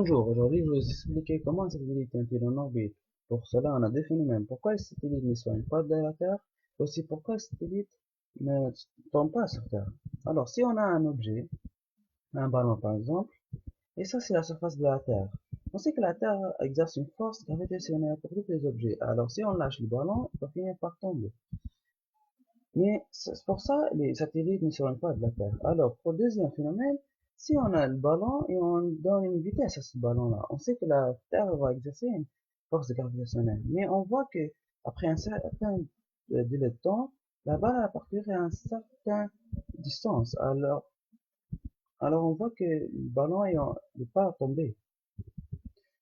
Bonjour, aujourd'hui je vais vous expliquer comment un satellite est en orbite. Pour cela, on a deux phénomènes. Pourquoi les satellites ne s'éloignent pas de la Terre, aussi pourquoi les satellites ne tombent pas sur Terre. Alors, si on a un objet, un ballon par exemple, et ça c'est la surface de la Terre, on sait que la Terre exerce une force gravitationnelle pour tous les objets. Alors, si on lâche le ballon, il va finir par tomber. Mais c'est pour ça les satellites ne s'éloignent pas de la Terre. Alors, pour le deuxième phénomène, si on a le ballon et on donne une vitesse à ce ballon-là, on sait que la Terre va exercer une force gravitationnelle. Mais on voit que après un certain délai de temps, la balle a parcouru une certaine distance. Alors on voit que le ballon n'est pas tombé.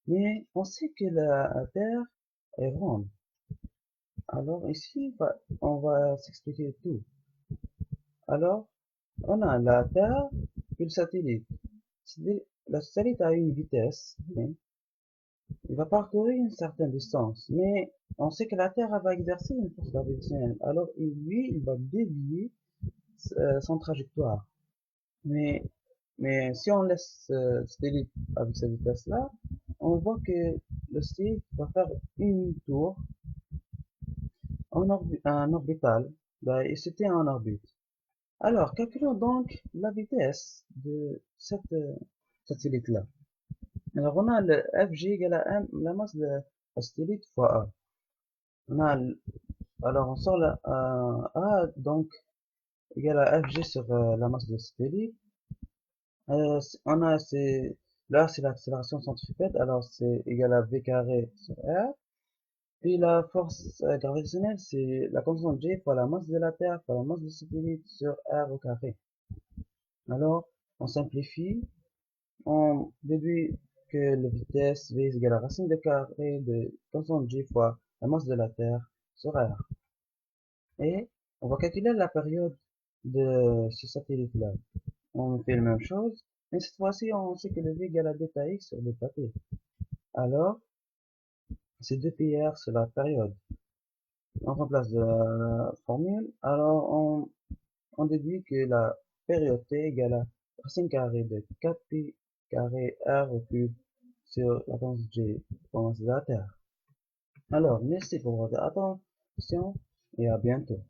Mais on sait que la Terre est ronde. Alors ici, on va s'expliquer tout. Alors, on a la Terre et le satellite. Le satellite a une vitesse, hein. Il va parcourir une certaine distance, mais on sait que la Terre va exercer une force gravitationnelle. Alors lui, il va dévier son trajectoire. Mais, mais si on laisse le satellite avec cette vitesse-là, on voit que le satellite va faire une tour en orbital, et c'était en orbite. Alors, calculons donc la vitesse de cette satellite-là. Alors, on a le Fg égale à M, la masse de la satellite fois A. Alors, on sort A, donc, égal à Fg sur la masse de la satellite. On a, là, c'est l'accélération centripète, alors c'est égal à V carré sur R. Puis la force gravitationnelle, c'est la constante G fois la masse de la Terre fois la masse du satellite sur R au carré. Alors, on simplifie, on déduit que la vitesse v est égale à la racine de carré de constante g fois la masse de la Terre sur R. Et on va calculer la période de ce satellite-là. On fait la même chose, mais cette fois-ci, on sait que le v égale à delta x sur delta t. Alors, c'est 2πr sur la période. On remplace la formule. Alors, on déduit que la période t égale à racine carrée de 4pi carré r au cube sur la constante g pour de la Terre. Alors, merci pour votre attention et à bientôt.